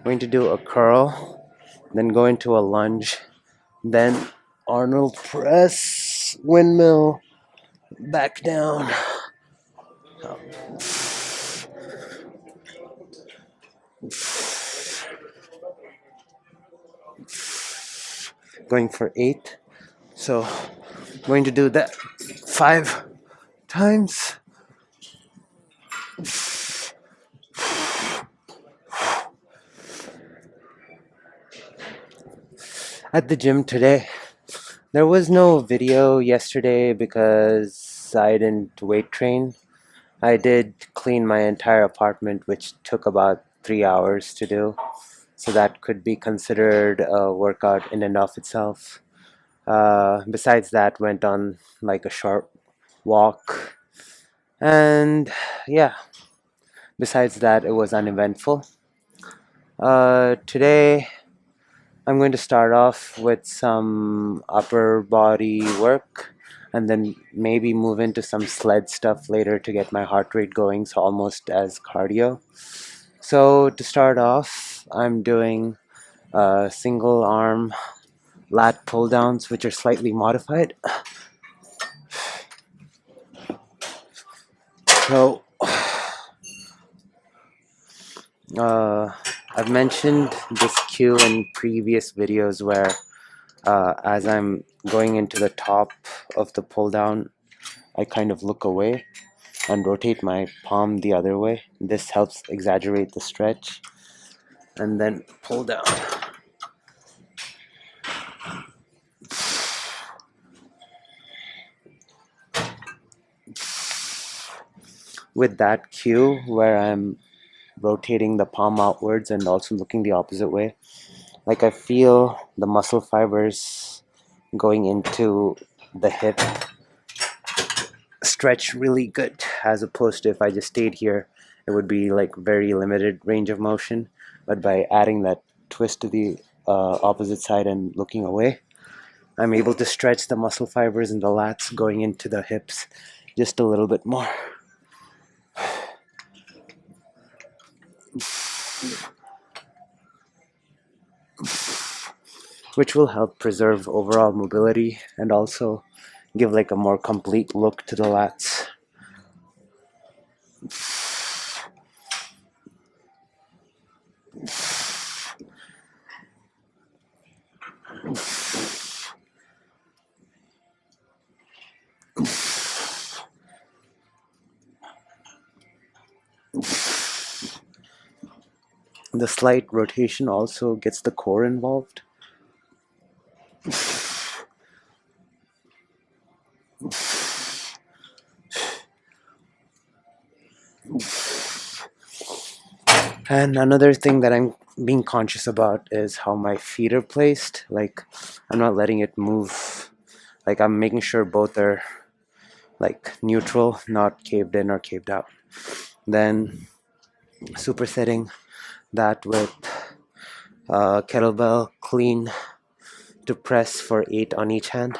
Going to do a curl, then go into a lunge, then Arnold press, windmill, back down. Going for 8. So I'm going to do that 5 times. At the gym today, there was no video yesterday because I didn't weight train. I did clean my entire apartment, which took about 3 hours to do. So that could be considered a workout in and of itself. Besides that, went on like a short walk. And yeah, besides that, it was uneventful. Today, I'm going to start off with some upper body work and then maybe move into some sled stuff later to get my heart rate going, so almost as cardio. So to start off, I'm doing single arm lat pull downs, which are slightly modified. So I've mentioned this cue in previous videos where as I'm going into the top of the pull down, I kind of look away and rotate my palm the other way. This helps exaggerate the stretch. And then pull down. With that cue where I'm rotating the palm outwards and also looking the opposite way, like I feel the muscle fibers going into the hip stretch really good, as opposed to if I just stayed here, it would be like very limited range of motion. But by adding that twist to the opposite side and looking away, I'm able to stretch the muscle fibers in the lats going into the hips just a little bit more. Which will help preserve overall mobility and also give like a more complete look to the lats. The slight rotation also gets the core involved. And another thing that I'm being conscious about is how my feet are placed. Like, I'm not letting it move. Like, I'm making sure both are like neutral, not caved in or caved out. Then supersetting that with kettlebell clean to press for 8 on each hand.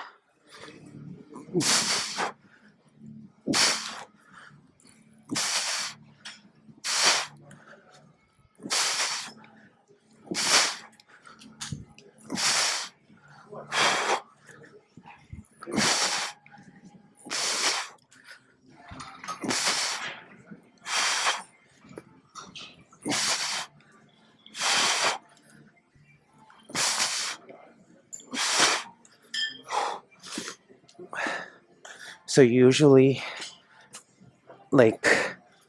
So usually,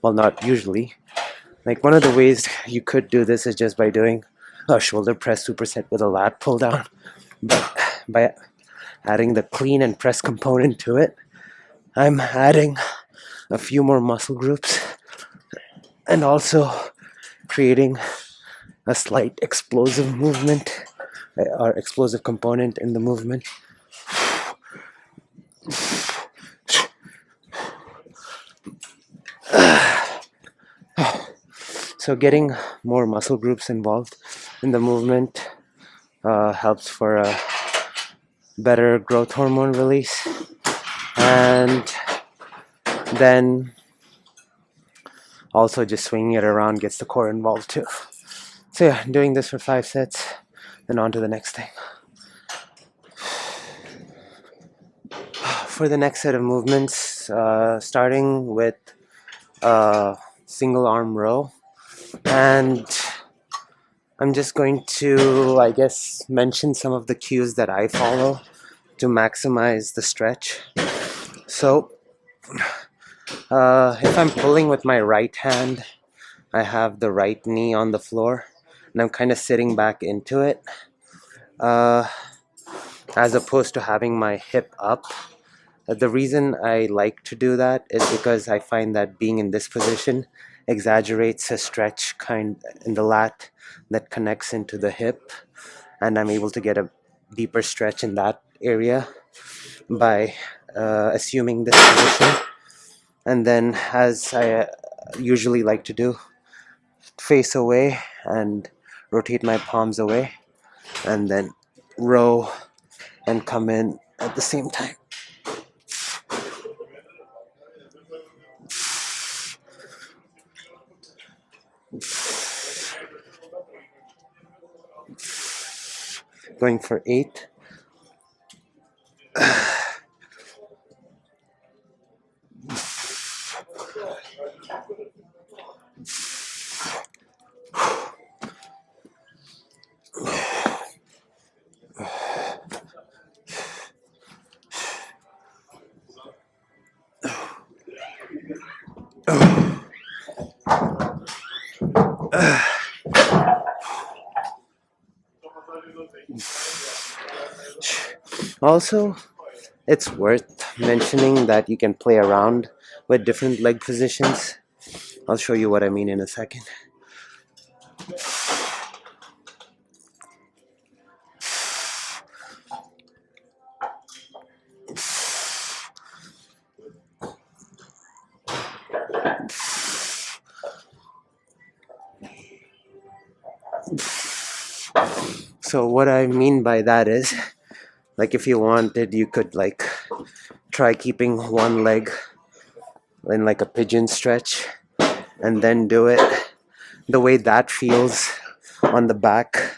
not usually, like one of the ways you could do this is just by doing a shoulder press superset with a lat pull down. But by adding the clean and press component to it, I'm adding a few more muscle groups and also creating a slight explosive movement or explosive component in the movement. So getting more muscle groups involved in the movement helps for a better growth hormone release, and then also just swinging it around gets the core involved too. So yeah, doing this for 5 sets, then on to the next thing. For the next set of movements, starting with single arm row, and I'm just going to, I guess, mention some of the cues that I follow to maximize the stretch. So if I'm pulling with my right hand, I have the right knee on the floor and I'm kind of sitting back into it, as opposed to having my hip up. The reason I like to do that is because I find that being in this position exaggerates a stretch kind in the lat that connects into the hip, and I'm able to get a deeper stretch in that area by assuming this position. And then, as I usually like to do, face away and rotate my palms away, and then row and come in at the same time. Going for 8. Also, it's worth mentioning that you can play around with different leg positions. I'll show you what I mean in a second. So what I mean by that is, like, if you wanted, you could like try keeping one leg in like a pigeon stretch and then do it. The way that feels on the back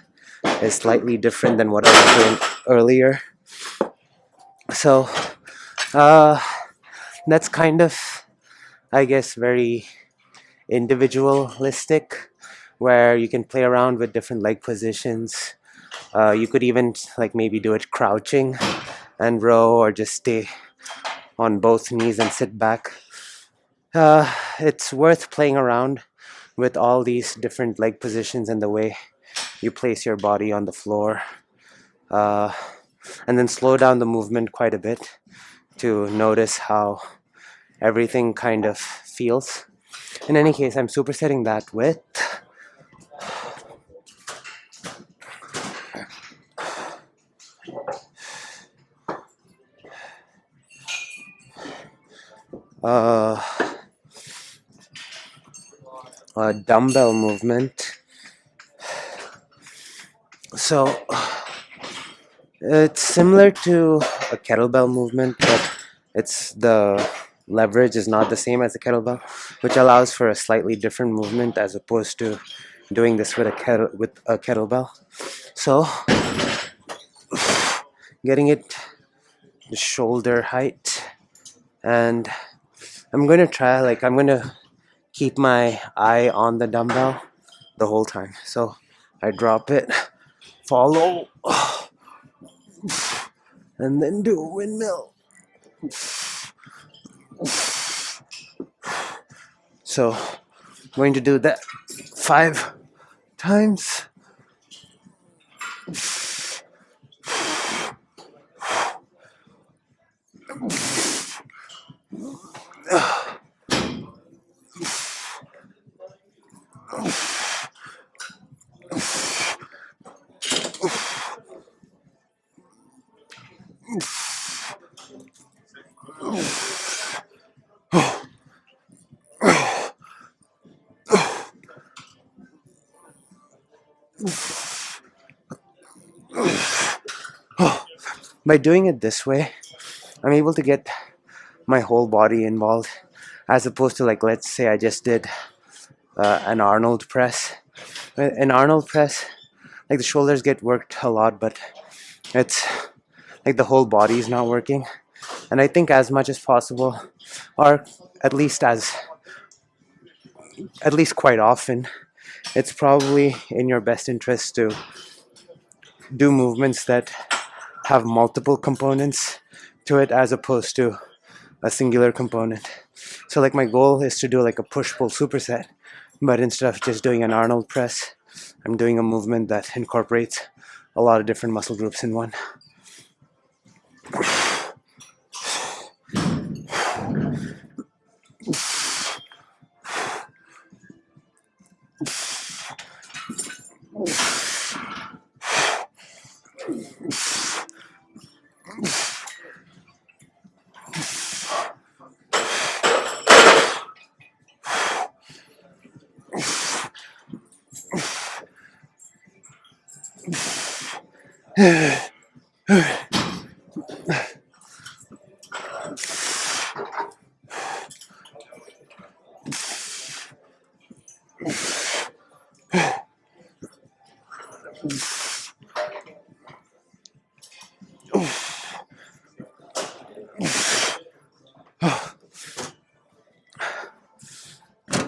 is slightly different than what I was doing earlier. So that's kind of, I guess, very individualistic, where you can play around with different leg positions. You could even like maybe do it crouching and row, or just stay on both knees and sit back. It's worth playing around with all these different leg positions and the way you place your body on the floor, and then slow down the movement quite a bit to notice how everything kind of feels. In any case, I'm supersetting that with a dumbbell movement. So it's similar to a kettlebell movement, but it's the leverage is not the same as the kettlebell, which allows for a slightly different movement as opposed to doing this with a kettlebell. So getting it the shoulder height, and I'm going to keep my eye on the dumbbell the whole time. So I drop it, follow, and then do a windmill. So I'm going to do that 5 times. By doing it this way, I'm able to get my whole body involved, as opposed to, like, let's say I just did an Arnold press. In Arnold press, like the shoulders get worked a lot, but it's like the whole body is not working. And I think as much as possible, or at least as at least quite often, it's probably in your best interest to do movements that have multiple components to it as opposed to a singular component. So like my goal is to do like a push pull superset, but instead of just doing an Arnold press, I'm doing a movement that incorporates a lot of different muscle groups in one.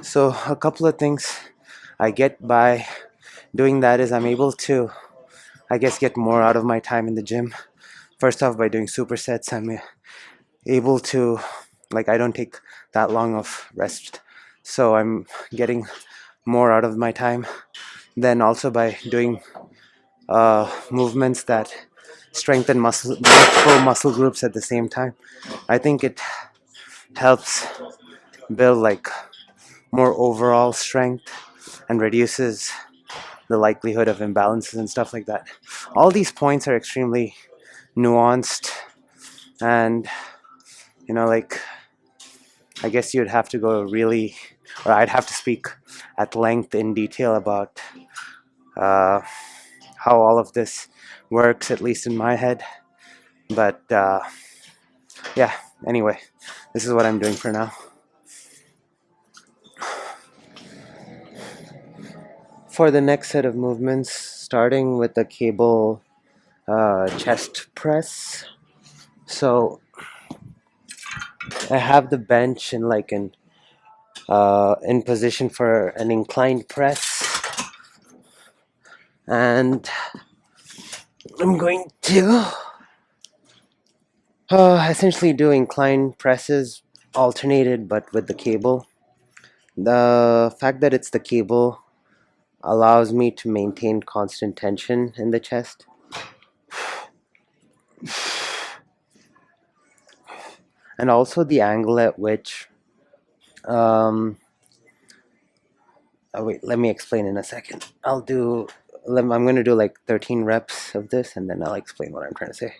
So a couple of things I get by doing that is I'm able to, I guess, get more out of my time in the gym. First off, by doing supersets, I'm able to, like, I don't take that long of rest, so I'm getting more out of my time. Then also by doing movements that strengthen multiple muscle groups at the same time, I think it helps build like more overall strength and reduces the likelihood of imbalances and stuff like that. All these points are extremely nuanced, and like I guess you'd have to go really, or I'd have to speak at length in detail about uh, how all of this works, at least in my head. But yeah, anyway, this is what I'm doing for now. For the next set of movements, starting with the cable chest press. So I have the bench in position for an inclined press, and I'm going to essentially do inclined presses alternated but with the cable. The fact that it's the cable allows me to maintain constant tension in the chest. And also the angle at which oh wait, let me explain in a second. I'm going to do like 13 reps of this, and then I'll explain what I'm trying to say.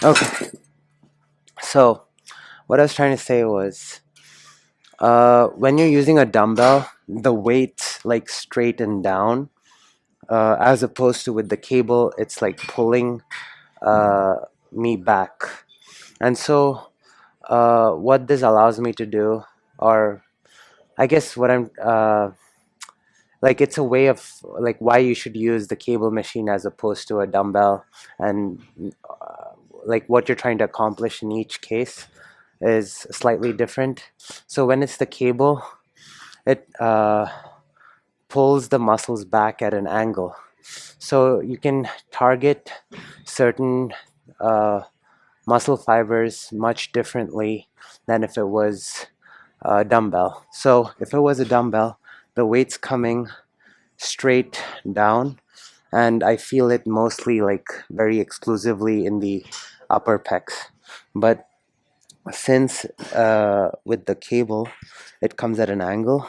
Okay, so what I was trying to say was when you're using a dumbbell, the weight like straighten down, as opposed to with the cable, it's like pulling me back. And so what this allows me to do, or I guess what I'm like, it's a way of like why you should use the cable machine as opposed to a dumbbell, and like what you're trying to accomplish in each case is slightly different. So when it's the cable, it pulls the muscles back at an angle. So you can target certain uh, muscle fibers much differently than if it was a dumbbell. So if it was a dumbbell, the weight's coming straight down, and I feel it mostly like very exclusively in the upper pecs. But since with the cable, it comes at an angle,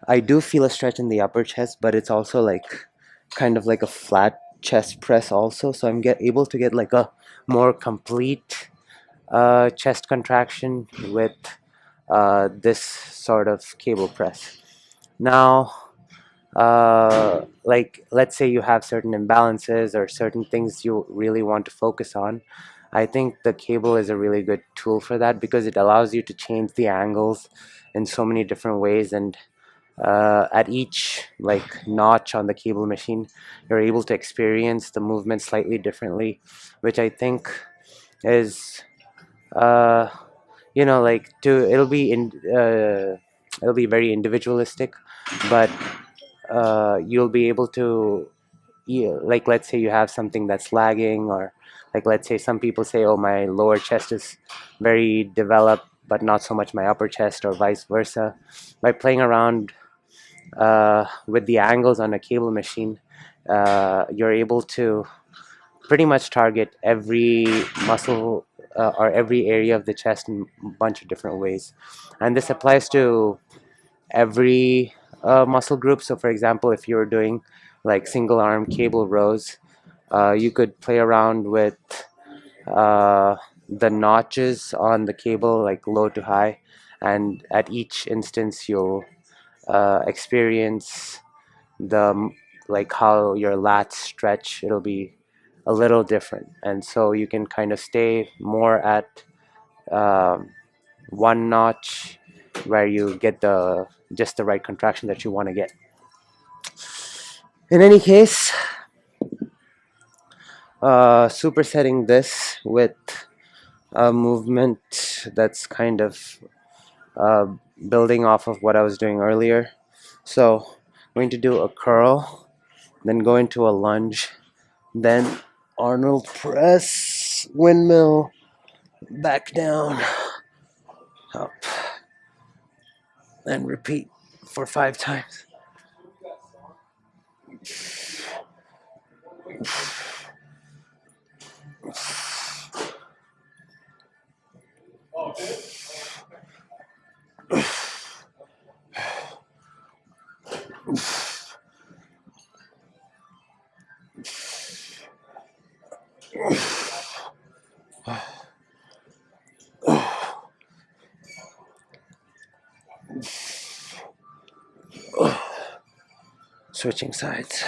I do feel a stretch in the upper chest, but it's also like kind of like a flat chest press also. So I'm able to get like a more complete chest contraction with this sort of cable press. Now, like let's say you have certain imbalances or certain things you really want to focus on. I think the cable is a really good tool for that because it allows you to change the angles in so many different ways, and at each like notch on the cable machine, you're able to experience the movement slightly differently, which I think is uh, like it'll be very individualistic, but you'll be able to, like let's say you have something that's lagging, or like let's say some people say, oh, my lower chest is very developed but not so much my upper chest, or vice versa. By playing around with the angles on a cable machine, you're able to pretty much target every muscle or every area of the chest in a bunch of different ways. And this applies to every muscle group. So, for example, if you're doing like single arm cable rows, you could play around with uh, the notches on the cable, like low to high, and at each instance, you'll experience the like how your lats stretch. It'll be a little different, and so you can kind of stay more at um, one notch where you get the just the right contraction that you want to get. In any case, supersetting this with a movement that's kind of uh, building off of what I was doing earlier. So I'm going to do a curl, then go into a lunge, then Arnold press, windmill, back down, up, and repeat for 5 times. Switching sides.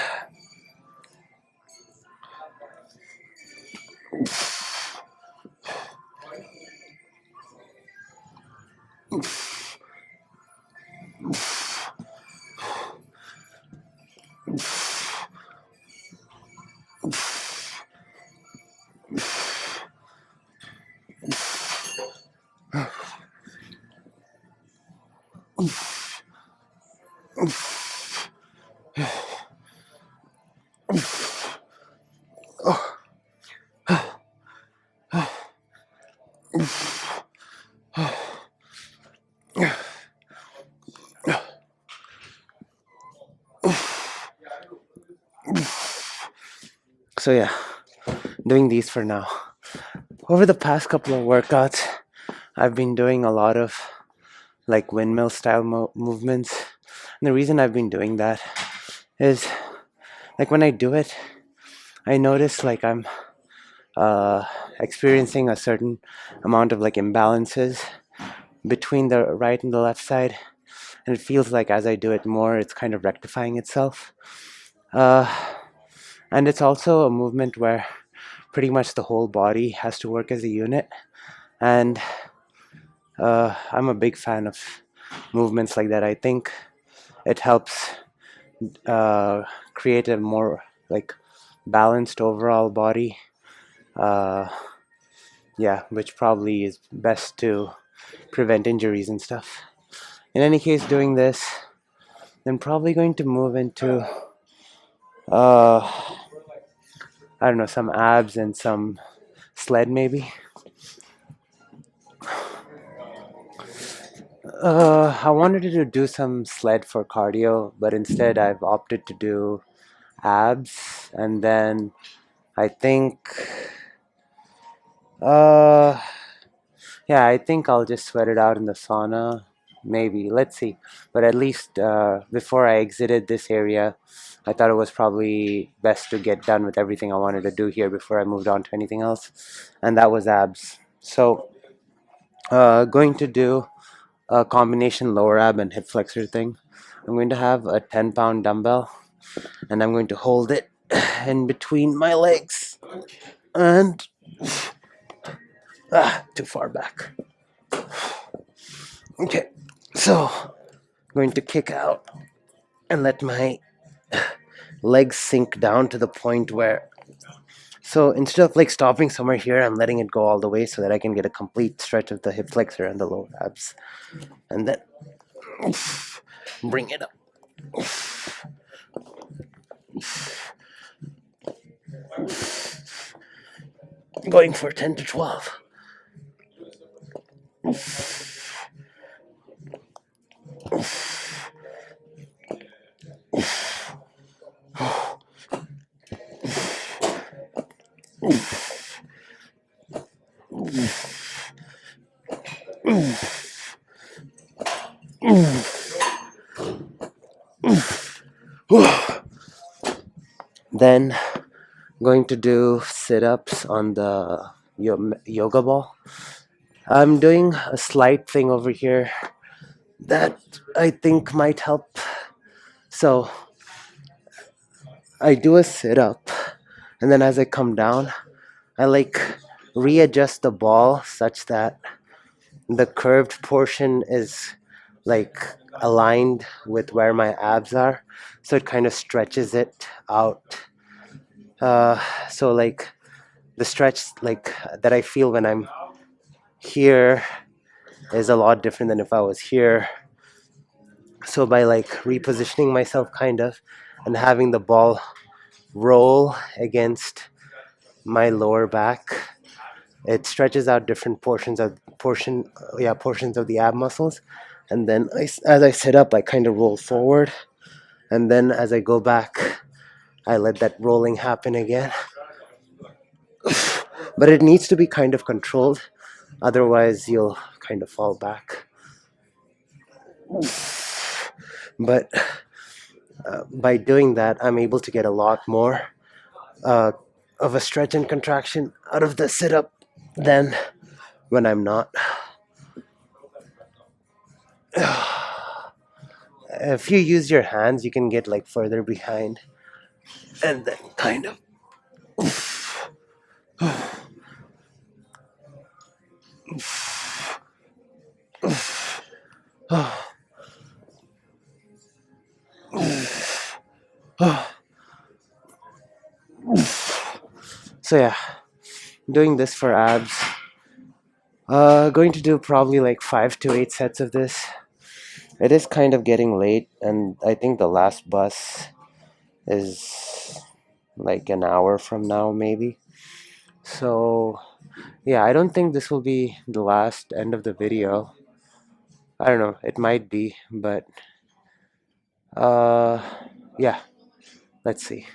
So yeah, doing these for now. Over the past couple of workouts, I've been doing a lot of like windmill style movements. And the reason I've been doing that is like when I do it, I notice like I'm uh, experiencing a certain amount of like imbalances between the right and the left side. And it feels like as I do it more, it's kind of rectifying itself. Uh, and it's also a movement where pretty much the whole body has to work as a unit. And I'm a big fan of movements like that. I think it helps uh, create a more like balanced overall body. Uh, Yeah, which probably is best to prevent injuries and stuff. In any case, doing this, then probably going to move into uh I don't know, some abs and some sled maybe. I wanted to do some sled for cardio, but instead I've opted to do abs, and then I think uh yeah, I think I'll just sweat it out in the sauna. Maybe. Let's see. But at least before I exited this area, I thought it was probably best to get done with everything I wanted to do here before I moved on to anything else. And that was abs. So, going to do a combination lower ab and hip flexor thing. I'm going to have a 10-pound dumbbell and I'm going to hold it in between my legs. And too far back. Okay, so I'm going to kick out and let my legs sink down to the point where, so instead of like stopping somewhere here, I'm letting it go all the way so that I can get a complete stretch of the hip flexor and the lower abs, and then bring it up. Going for 10 to 12. Then going to do sit-ups on the yoga ball. I'm doing a slight thing over here that I think might help. So I do a sit-up, and then as I come down, I like readjust the ball such that the curved portion is like aligned with where my abs are, so it kind of stretches it out. So like the stretch like that I feel when I'm here is a lot different than if I was here. So by like repositioning myself kind of and having the ball roll against my lower back, it stretches out different portions of the ab muscles, and then as I sit up I kind of roll forward, and then as I go back I let that rolling happen again. But it needs to be kind of controlled, otherwise you'll kind of fall back. But by doing that I'm able to get a lot more uh, of a stretch and contraction out of the sit up than when I'm not. If you use your hands, you can get like further behind and then kind of. So yeah, doing this for abs. Going to do probably like 5 to 8 sets of this. It is kind of getting late, and I think the last bus is like an hour from now, maybe. So yeah, I don't think this will be the last end of the video. I don't know, it might be, but uh, yeah, let's see.